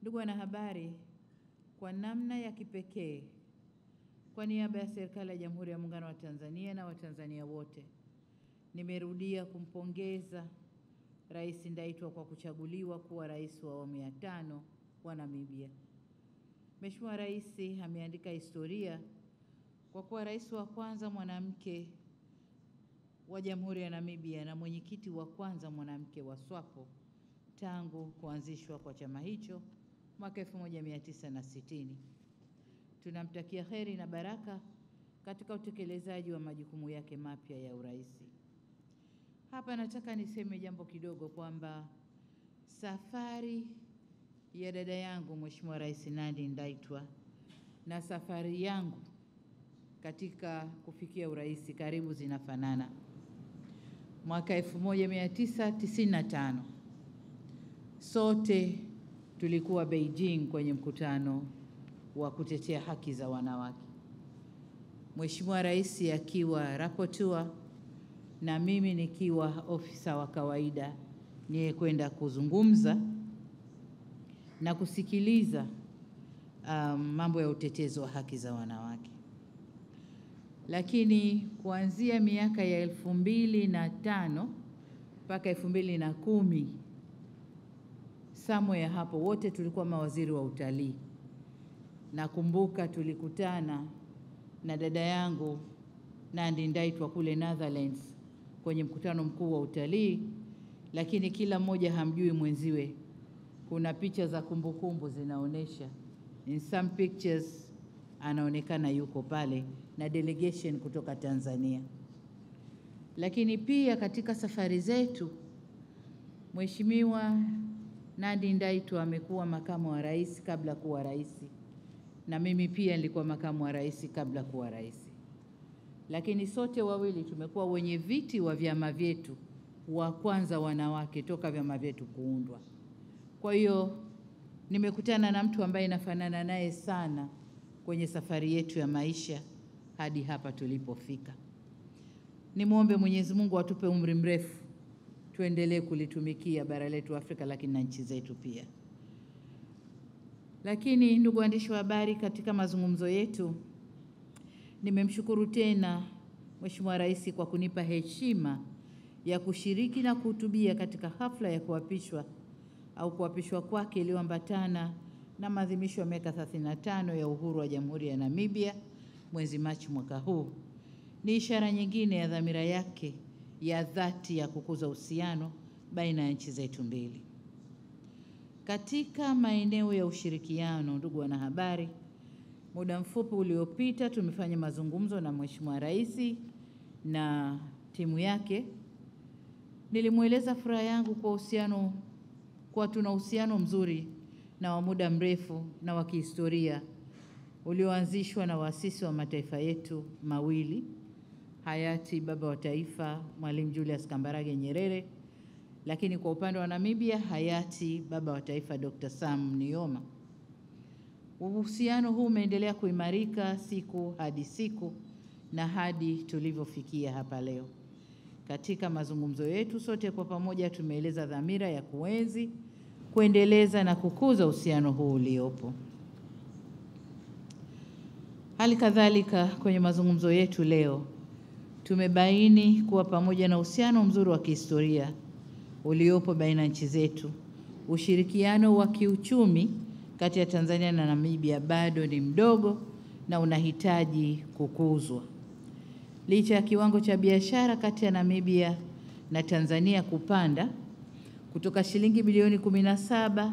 Ndugu wanahabari, kwa namna ya kipekee, kwa niaba ya serikali ya Jamhuri ya Muungano wa Tanzania na Watanzania wote, nimerudia kumpongeza Rais Ndaitwa kwa kuchaguliwa kuwa rais wa awamu ya 5 wa Namibia. Mheshimiwa Rais ameandika historia kwa kuwa rais wa kwanza mwanamke wa Jamhuri ya Namibia na mwenyekiti wa kwanza mwanamke wa SWAPO tangu kuanzishwa kwa chama hicho mwaka 1960. Tunamtakia heri na baraka katika utekelezaji wa majukumu yake mapya ya urais. Hapa nataka niseme jambo kidogo kwamba safari ya dada yangu Mheshimiwa Rais Nandi Ndaitwa na safari yangu katika kufikia urais karibu zinafanana. Mwaka 1995 sote tulikuwa Beijing kwenye mkutano wa kutetea haki za wanawake. Mheshimiwa Rais akiwa rapporteur na mimi nikiwa ofisa wa kawaida niye kwenda kuzungumza na kusikiliza mambo ya utetezi wa haki za wanawake. Lakini kuanzia miaka ya 2005 mpaka 2010 somewhere hapo wote tulikuwa mawaziri wa utalii. Nakumbuka tulikutana na dada yangu Nandi Ndaitwa kule Netherlands kwenye mkutano mkuu wa utalii, lakini kila mmoja hamjui mwenziwe. Kuna picha za kumbukumbu zinaonesha, in some pictures anaonekana yuko pale na delegation kutoka Tanzania. Lakini pia katika safari zetu Mheshimiwa Nandi Ndaitwa amekuwa makamu wa rais kabla kuwa rais, na mimi pia nilikuwa makamu wa rais kabla kuwa rais. Lakini sote wawili tumekuwa wenye viti wa vyama vyetu wa kwanza wanawake toka vyama vyetu kuundwa. Kwa hiyo nimekutana na mtu ambaye nafanana naye sana kwenye safari yetu ya maisha hadi hapa tulipofika. Nimuombe Mwenyezi Mungu atupe umri mrefu tuendelee kulitumikia bara letu Afrika, lakini na nchi zetu pia. Lakini ndugu waandishi wa habari, katika mazungumzo yetu nimemshukuru tena Mheshimiwa Rais kwa kunipa heshima ya kushiriki na kuhutubia katika hafla ya kuapishwa kwake iliyoambatana na maadhimisho ya miaka 35 ya uhuru wa Jamhuri ya Namibia mwezi Machi mwaka huu. Ni ishara nyingine ya dhamira yake ya dhati ya kukuza uhusiano baina ya nchi zetu mbili. Katika maeneo ya ushirikiano, ndugu wanahabari, muda mfupi uliopita tumefanya mazungumzo na Mheshimiwa Rais na timu yake. Nilimweleza furaha yangu kwa tuna uhusiano mzuri na wa muda mrefu na wa kihistoria ulioanzishwa na waasisi wa mataifa yetu mawili, hayati baba wa taifa Mwalimu Julius Kambarage Nyerere, lakini kwa upande wa Namibia hayati baba wa taifa Dr. Sam Nujoma. Uhusiano huu umeendelea kuimarika siku hadi siku na hadi tulivyofikia hapa leo. Katika mazungumzo yetu sote kwa pamoja tumeeleza dhamira ya kuenzi, kuendeleza na kukuza uhusiano huu uliopo. Hali kadhalika kwenye mazungumzo yetu leo tumebaini kuwa pamoja na uhusiano mzuri wa kihistoria uliopo baina ya nchi zetu, ushirikiano wa kiuchumi kati ya Tanzania na Namibia bado ni mdogo na unahitaji kukuzwa. Licha ya kiwango cha biashara kati ya Namibia na Tanzania kupanda kutoka shilingi bilioni 17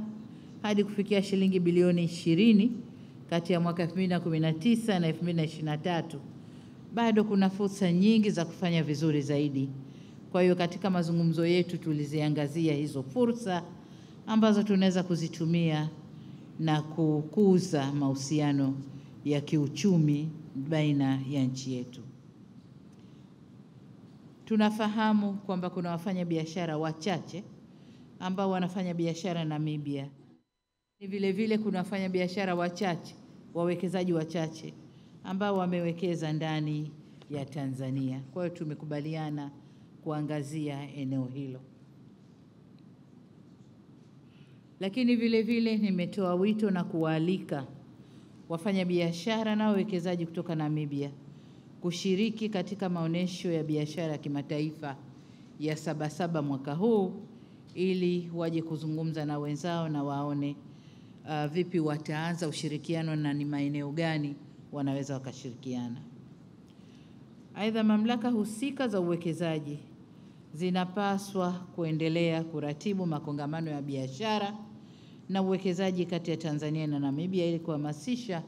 hadi kufikia shilingi bilioni 20 kati ya mwaka 2019 na 2023, bado kuna fursa nyingi za kufanya vizuri zaidi. Kwa hiyo katika mazungumzo yetu tuliziangazia hizo fursa ambazo tunaweza kuzitumia na kukuza mahusiano ya kiuchumi baina ya nchi yetu. Tunafahamu kwamba kuna wafanya biashara wachache ambao wanafanya biashara Namibia. Vile vile kuna wafanya biashara wachache, wawekezaji wachache ambao wamewekeza ndani ya Tanzania. Kwa hiyo tumekubaliana kuangazia eneo hilo. Lakini vile vile nimetoa wito na kuwaalika wafanyabiashara na wawekezaji kutoka Namibia kushiriki katika maonesho ya biashara ya kimataifa ya Sabasaba mwaka huu, ili waje kuzungumza na wenzao na waone vipi wataanza ushirikiano na ni maeneo gani wanaweza wakashirikiana. Aidha, mamlaka husika za uwekezaji zinapaswa kuendelea kuratibu makongamano ya biashara na uwekezaji kati ya Tanzania na Namibia ili kuhamasisha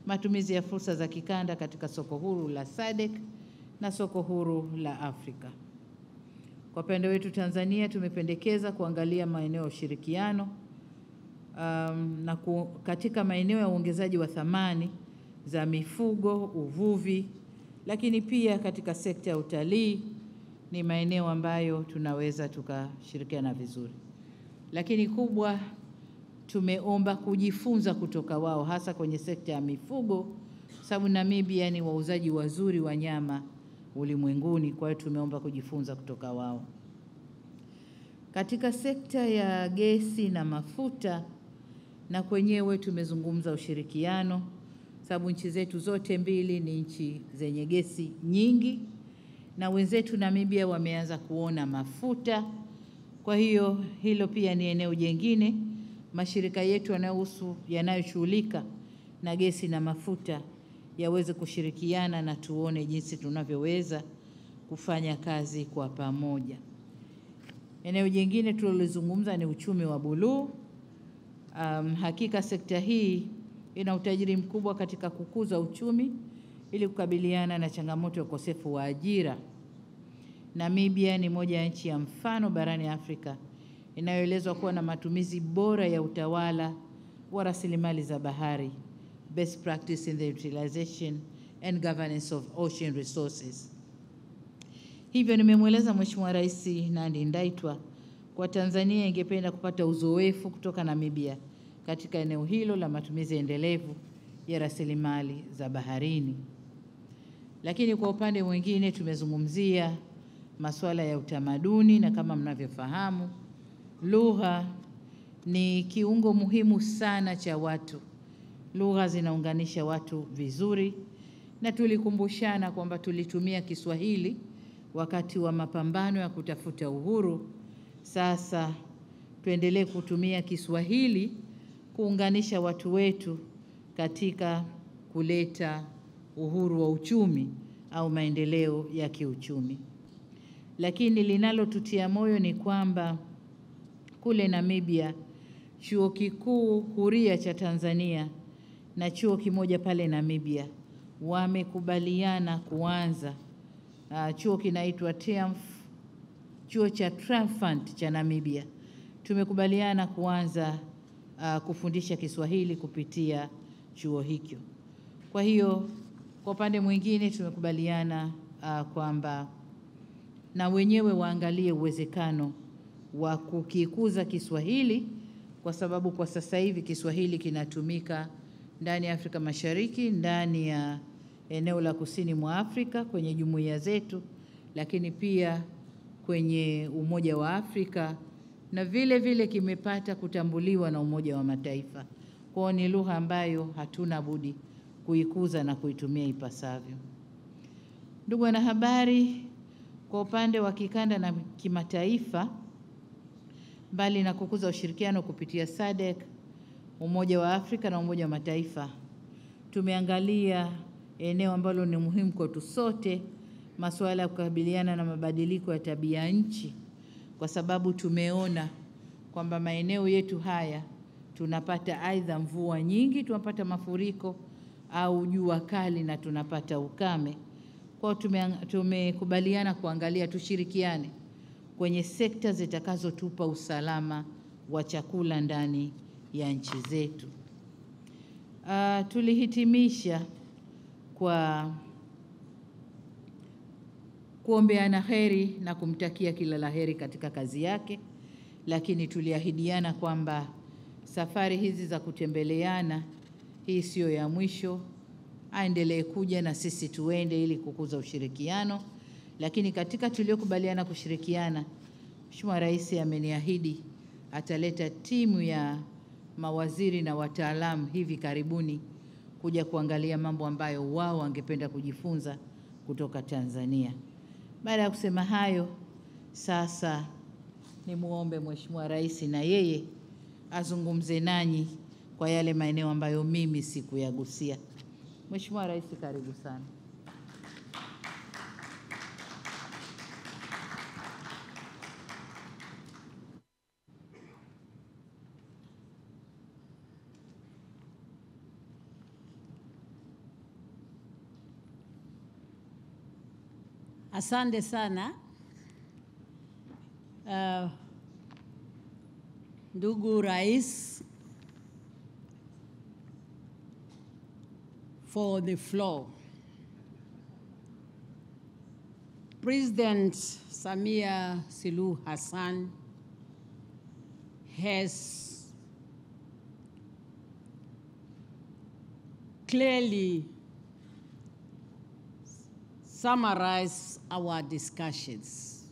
matumizi ya fursa za kikanda katika soko huru la SADC na soko huru la Afrika. Kwa upande wetu Tanzania tumependekeza kuangalia maeneo ya ushirikiano katika maeneo ya uongezaji wa thamani za mifugo, uvuvi, lakini pia katika sekta ya utalii ni maeneo ambayo tunaweza tukashirikiana vizuri. Lakini kubwa, tumeomba kujifunza kutoka wao, hasa kwenye sekta ya mifugo, sababu Namibia ni wauzaji wazuri wa nyama ulimwenguni. Kwa hiyo tumeomba kujifunza kutoka wao. Katika sekta ya gesi na mafuta, na kwenyewe tumezungumza ushirikiano, sababu nchi zetu zote mbili ni nchi zenye gesi nyingi, na wenzetu Namibia wameanza kuona mafuta. Kwa hiyo hilo pia ni eneo jingine mashirika yetu yanayoshughulika na gesi na mafuta yaweze kushirikiana na tuone jinsi tunavyoweza kufanya kazi kwa pamoja. Eneo jingine tulilozungumza ni uchumi wa buluu. Hakika sekta hii ina utajiri mkubwa katika kukuza uchumi ili kukabiliana na changamoto ya ukosefu wa ajira. Namibia ni moja ya nchi ya mfano barani Afrika inayoelezwa kuwa na matumizi bora ya utawala wa rasilimali za bahari, best practice in the utilization and governance of ocean resources. Hivyo nimemweleza Mheshimiwa Rais Nandi Ndaitwa kwa Tanzania ingependa kupata uzoefu kutoka Namibia katika eneo hilo la matumizi endelevu ya rasilimali za baharini. Lakini kwa upande mwingine tumezungumzia masuala ya utamaduni, na kama mnavyofahamu, lugha ni kiungo muhimu sana cha watu. Lugha zinaunganisha watu vizuri, na tulikumbushana kwamba tulitumia Kiswahili wakati wa mapambano ya kutafuta uhuru. Sasa tuendelee kutumia Kiswahili kuunganisha watu wetu katika kuleta uhuru wa uchumi au maendeleo ya kiuchumi. Lakini linalotutia moyo ni kwamba kule Namibia, chuo kikuu huria cha Tanzania na chuo kimoja pale Namibia wamekubaliana kuanza chuo kinaitwa chuo cha Triumphant cha Namibia. Tumekubaliana kuanza kufundisha Kiswahili kupitia chuo hicho. Kwa hiyo kwa upande mwingine tumekubaliana kwamba na wenyewe waangalie uwezekano wa kukikuza Kiswahili, kwa sababu kwa sasa hivi Kiswahili kinatumika ndani ya Afrika Mashariki, ndani ya eneo la kusini mwa Afrika kwenye jumuiya zetu, lakini pia kwenye Umoja wa Afrika, na vile vile kimepata kutambuliwa na Umoja wa Mataifa. Kwa ni lugha ambayo hatuna budi kuikuza na kuitumia ipasavyo. Ndugu wanahabari, kwa upande wa kikanda na kimataifa, mbali na kukuza ushirikiano kupitia SADC, Umoja wa Afrika na Umoja wa Mataifa, tumeangalia eneo ambalo ni muhimu kwetu sote, masuala ya kukabiliana na mabadiliko ya tabia nchi, kwa sababu tumeona kwamba maeneo yetu haya tunapata aidha mvua nyingi, tunapata mafuriko, au jua kali na tunapata ukame. Kwa tumekubaliana kuangalia tushirikiane kwenye sekta zitakazotupa usalama wa chakula ndani ya nchi zetu. Tulihitimisha kwa kuombeana heri na kumtakia kila laheri katika kazi yake, lakini tuliahidiana kwamba safari hizi za kutembeleana, hii sio ya mwisho, aendelee kuja na sisi tuende ili kukuza ushirikiano. Lakini katika tuliokubaliana kushirikiana, Mheshimiwa Rais ameniahidi ataleta timu ya mawaziri na wataalamu hivi karibuni kuja kuangalia mambo ambayo wao wangependa kujifunza kutoka Tanzania. Baada ya kusema hayo, sasa nimuombe Mheshimiwa Rais na yeye azungumze nanyi kwa yale maeneo ambayo mimi sikuyagusia. Mheshimiwa Rais, karibu sana. Asante sana. Ndugu Rais, for the floor. President Samia Suluhu Hassan has clearly summarize our discussions.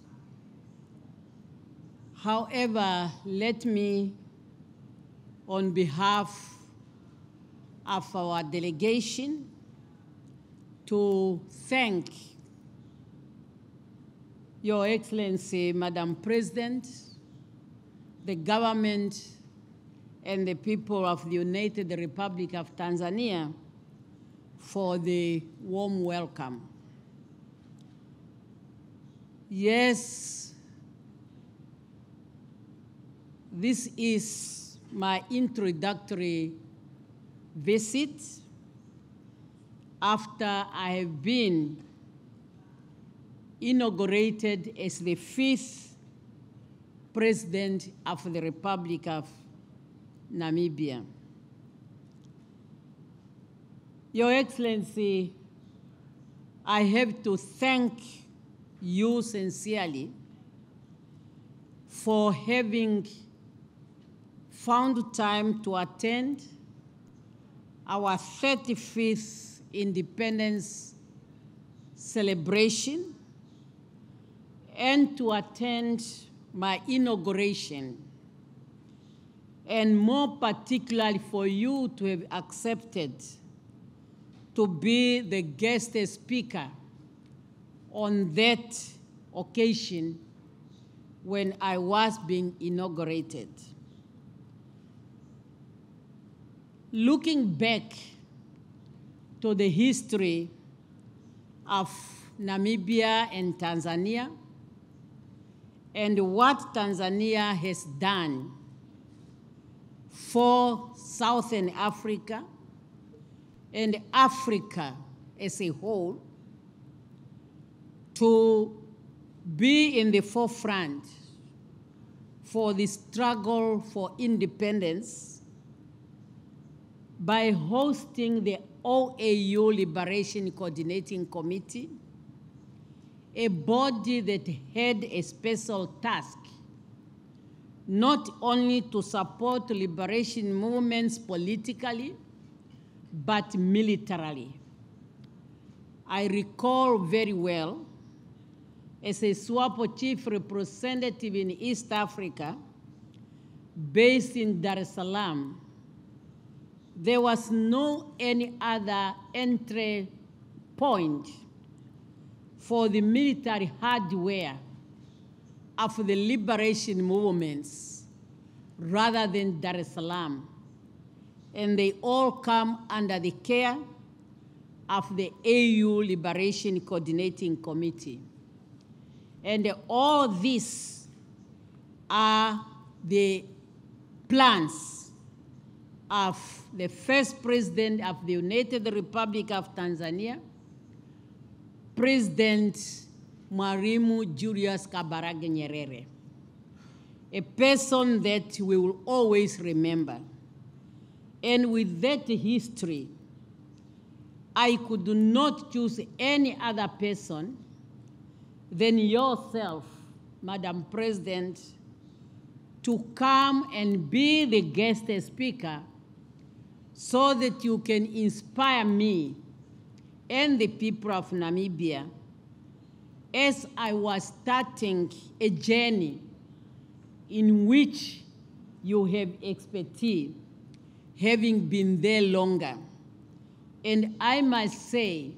However, let me, on behalf of our delegation, to thank Your Excellency, Madam President, the government, and the people of the United Republic of Tanzania for the warm welcome. Yes, this is my introductory visit after I have been inaugurated as the 5th President of the Republic of Namibia. Your Excellency, I have to thank you sincerely for having found time to attend our 35th independence celebration and to attend my inauguration, and more particularly for you to have accepted to be the guest speaker on that occasion when I was being inaugurated. Looking back to the history of Namibia and Tanzania and what Tanzania has done for Southern Africa and Africa as a whole, to be in the forefront for the struggle for independence by hosting the OAU Liberation Coordinating Committee, a body that had a special task not only to support liberation movements politically, but militarily. I recall very well, as a SWAPO chief representative in East Africa, based in Dar es Salaam, there was no any other entry point for the military hardware of the liberation movements rather than Dar es Salaam. And they all come under the care of the AU Liberation Coordinating Committee. And all these are the plans of the first president of the United Republic of Tanzania, President Mwalimu Julius Kambarage Nyerere, a person that we will always remember. And with that history, I could not choose any other person than yourself, Madam President, to come and be the guest speaker so that you can inspire me and the people of Namibia as I was starting a journey in which you have expertise, having been there longer. And I must say,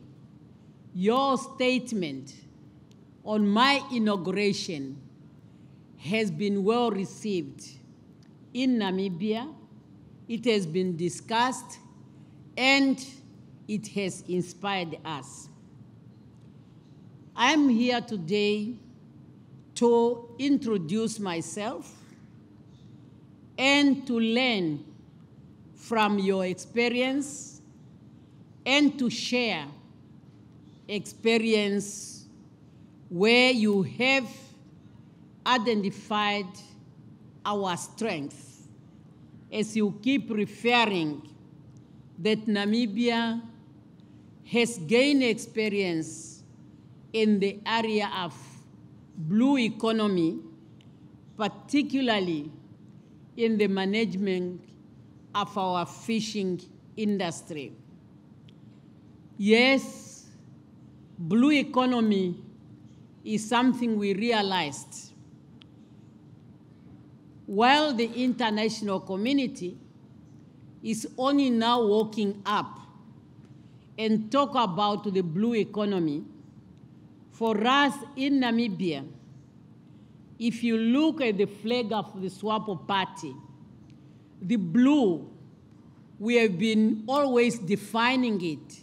your statement on my inauguration has been well received in Namibia. It has been discussed, and it has inspired us. I'm here today to introduce myself and to learn from your experience and to share experience where you have identified our strengths. As you keep referring that Namibia has gained experience in the area of blue economy, particularly in the management of our fishing industry. Yes, blue economy is something we realized. While the international community is only now waking up and talk about the blue economy, for us in Namibia, if you look at the flag of the SWAPO party, the blue, we have been always defining it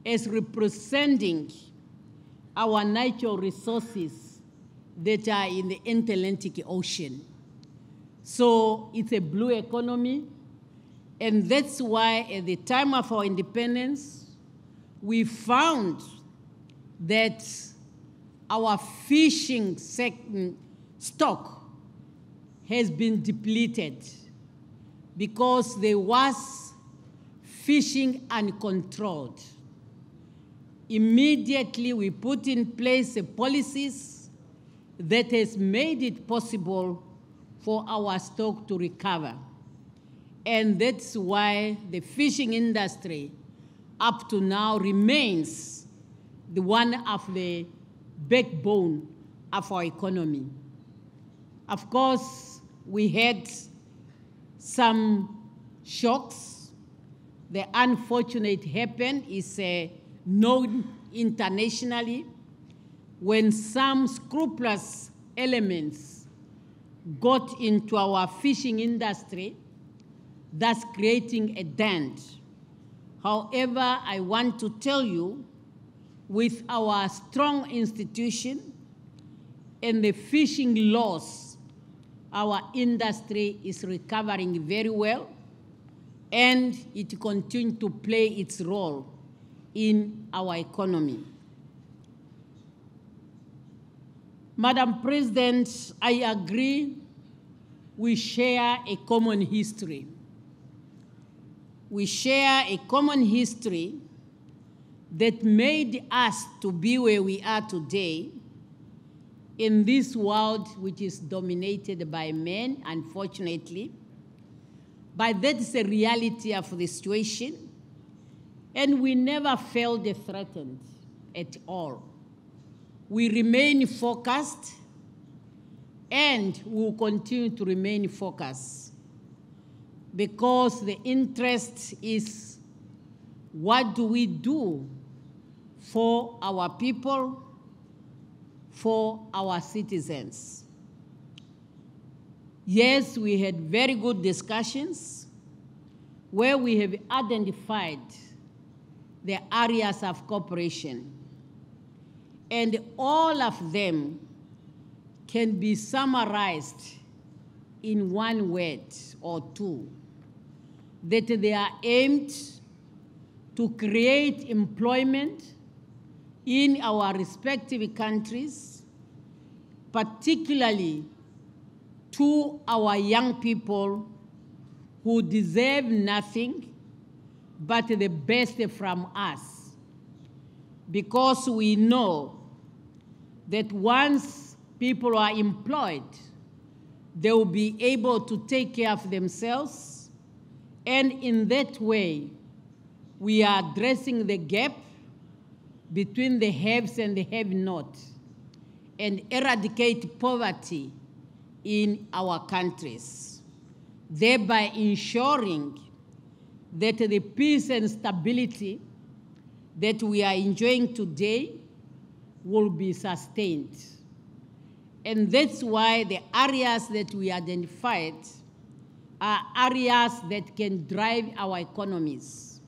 as representing our natural resources that are in the Atlantic Ocean. So it's a blue economy, and that's why at the time of our independence, we found that our fishing stock has been depleted because there was fishing uncontrolled. Immediately, we put in place policies that has made it possible for our stock to recover. And that's why the fishing industry up to now remains the one of the backbone of our economy. Of course, we had some shocks. The unfortunate happened is known internationally when some scrupulous elements got into our fishing industry, thus creating a dent. However, I want to tell you, with our strong institution and the fishing laws, our industry is recovering very well, and it continues to play its role in our economy. Madam President, I agree we share a common history. We share a common history that made us to be where we are today in this world which is dominated by men, unfortunately. But that's the reality of the situation, and we never felt threatened at all. We remain focused, and we will continue to remain focused because the interest is, what do we do for our people, for our citizens? Yes, we had very good discussions where we have identified the areas of cooperation, and all of them can be summarized in one word or two, that they are aimed to create employment in our respective countries, particularly to our young people who deserve nothing but the best from us. Because we know that once people are employed, they will be able to take care of themselves, and in that way, we are addressing the gap between the haves and the have-nots and eradicate poverty in our countries. thereby ensuring that the peace and stability that we are enjoying today will be sustained. And that's why the areas that we identified are areas that can drive our economies.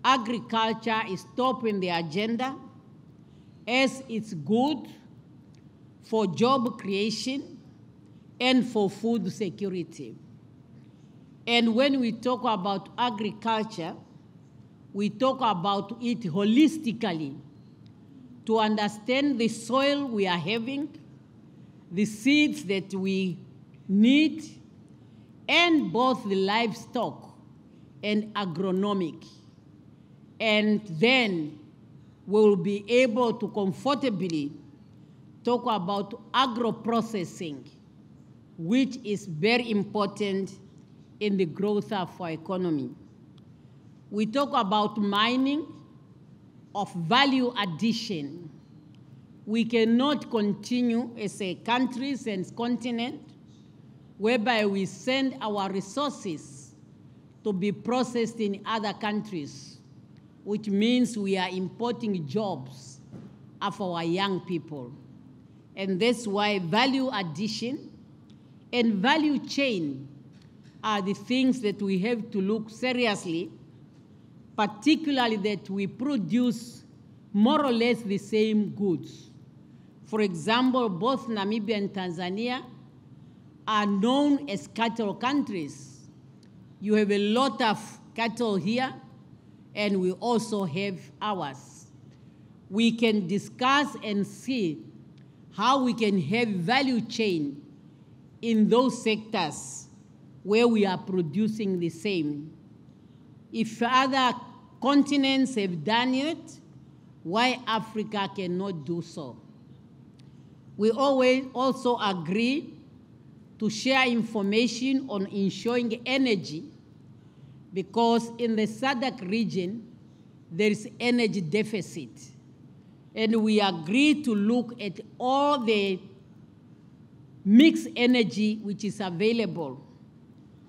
Agriculture is top in the agenda, as it's good for job creation and for food security. And when we talk about agriculture, we talk about it holistically to understand the soil we are having, the seeds that we need, and both the livestock and agronomic. And then we'll be able to comfortably talk about agro-processing, which is very important in the growth of our economy. We talk about mining of value addition. We cannot continue as a country and continent whereby we send our resources to be processed in other countries, which means we are importing jobs of our young people. And that's why value addition and value chain are the things that we have to look seriously, particularly that we produce more or less the same goods. For example, both Namibia and Tanzania are known as cattle countries. You have a lot of cattle here, and we also have ours. We can discuss and see how we can have value chain in those sectors where we are producing the same. If other continents have done it, why Africa cannot do so? We always also agree to share information on ensuring energy, because in the SADC region, there is energy deficit. And we agree to look at all the mixed energy which is available,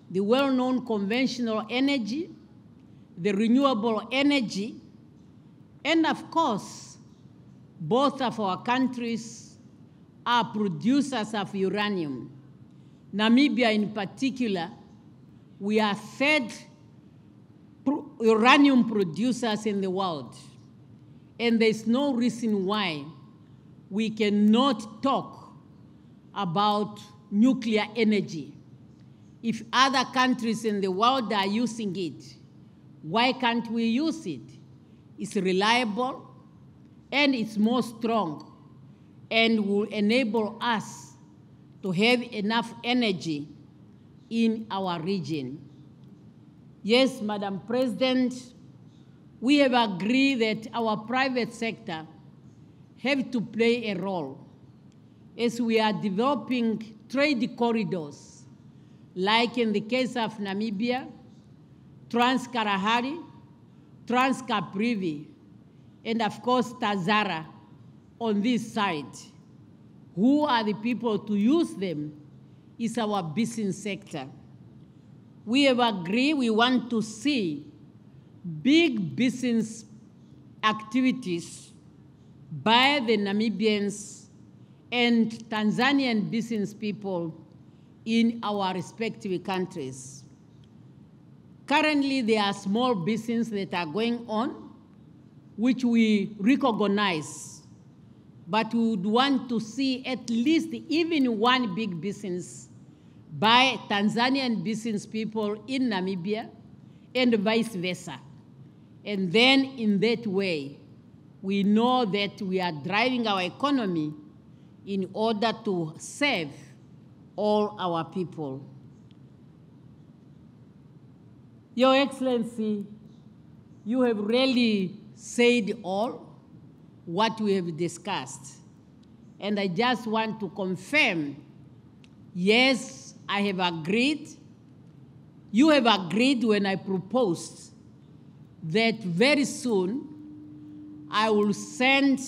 the well-known conventional energy, the renewable energy, and of course, both of our countries are producers of uranium. Namibia in particular, we are third uranium producers in the world. And there's no reason why we cannot talk about nuclear energy. If other countries in the world are using it, why can't we use it? It's reliable and it's more strong and will enable us to have enough energy in our region. Yes, Madam President, we have agreed that our private sector have to play a role as we are developing trade corridors, like in the case of Namibia, Trans-Kalahari, Trans-Caprivi, and of course Tazara on this side. Who are the people to use them is our business sector. We have agreed we want to see big business activities by the Namibians and Tanzanian business people in our respective countries. Currently, there are small businesses that are going on, which we recognize, but we would want to see at least even one big business by Tanzanian business people in Namibia and vice versa. And then in that way, we know that we are driving our economy in order to serve all our people. Your Excellency, you have really said all what we have discussed. And I just want to confirm, yes, I have agreed. You have agreed when I proposed that very soon I will send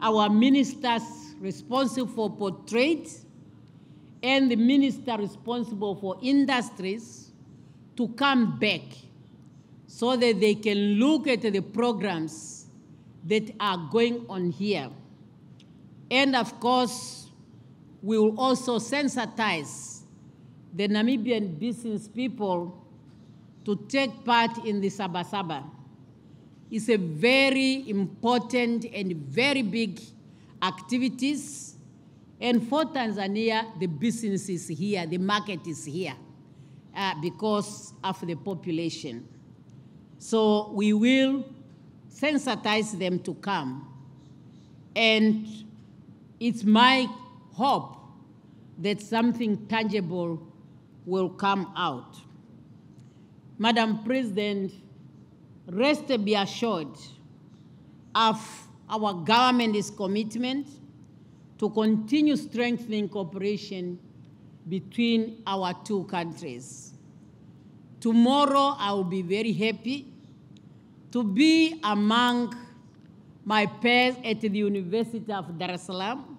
our ministers responsible for trade and the minister responsible for industries to come back so that they can look at the programs that are going on here. And of course, we will also sensitize the Namibian business people to take part in the Sabasaba. It's a very important and very big activities. And for Tanzania, the business is here, the market is here because of the population. So we will sensitize them to come. And it's my hope that something tangible will come out. Madam President, rest be assured of our government's commitment to continue strengthening cooperation between our two countries. Tomorrow, I will be very happy to be among my peers at the University of Dar es Salaam,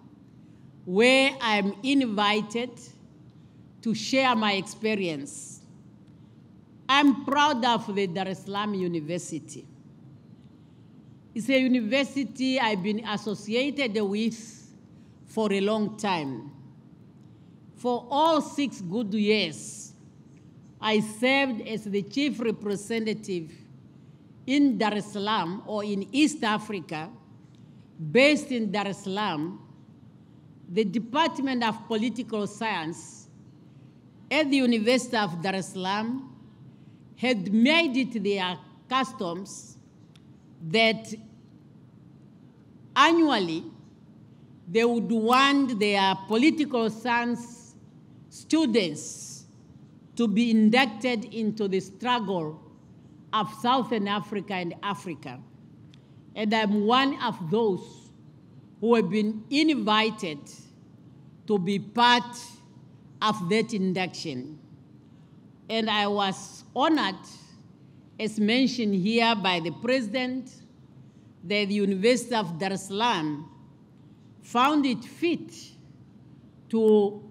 where I am invited to share my experience. I'm proud of the Dar es Salaam University. It's a university I've been associated with for a long time. For all 6 good years, I served as the chief representative in Dar es Salaam, or in East Africa, based in Dar es Salaam. The Department of Political Science at the University of Dar es Salaam had made it their customs that annually they would want their political science students to be inducted into the struggle of Southern Africa and Africa. And I'm one of those who have been invited to be part of that induction. And I was honored, as mentioned here by the President, that the University of Dar es Salaam found it fit to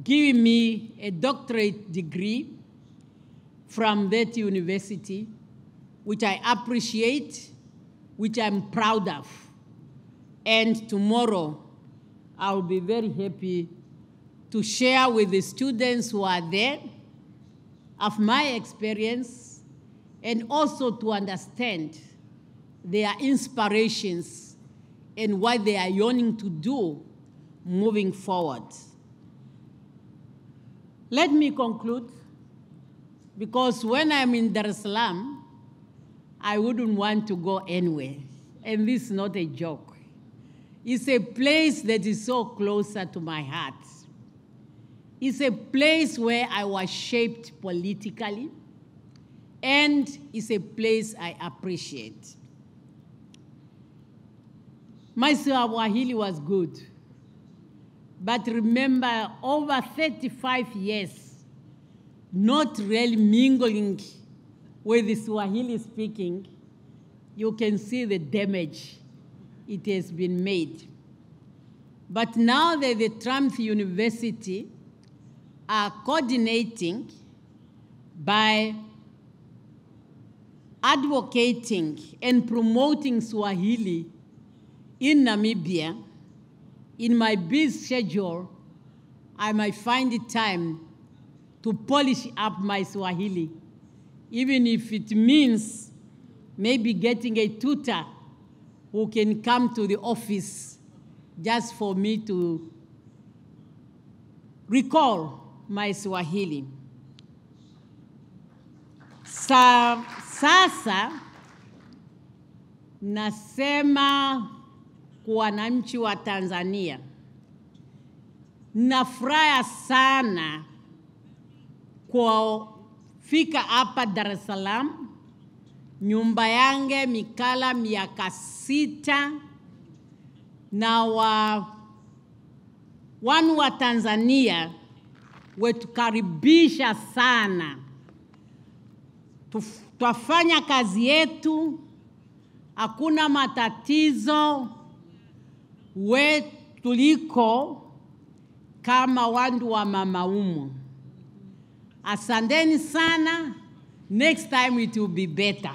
give me a doctorate degree from that university, which I appreciate, which I'm proud of. And tomorrow, I'll be very happy to share with the students who are there of my experience, and also to understand their inspirations and what they are yearning to do moving forward. Let me conclude, because when I'm in Dar es Salaam, I wouldn't want to go anywhere. And this is not a joke. It's a place that is so closer to my heart. It's a place where I was shaped politically, and it's a place I appreciate. My Swahili was good, but remember, over 35 years, not really mingling with the Swahili speaking, you can see the damage it has been made. But now that the Trump University are coordinating by advocating and promoting Swahili in Namibia, in my busy schedule, I might find the time to polish up my Swahili, even if it means maybe getting a tutor who can come to the office just for me to recall my Swahili. Sasa nasema kwa wananchi wa Tanzania, nafurahi sana kwa fika hapa Dar es Salaam. Nyumba yange mikala miaka 6, na wanu wa Tanzania wetukaribisha sana. Twafanya kazi yetu, hakuna matatizo. We tuliko kama watu wa mama umu. Asanteni sana. Next time it will be better.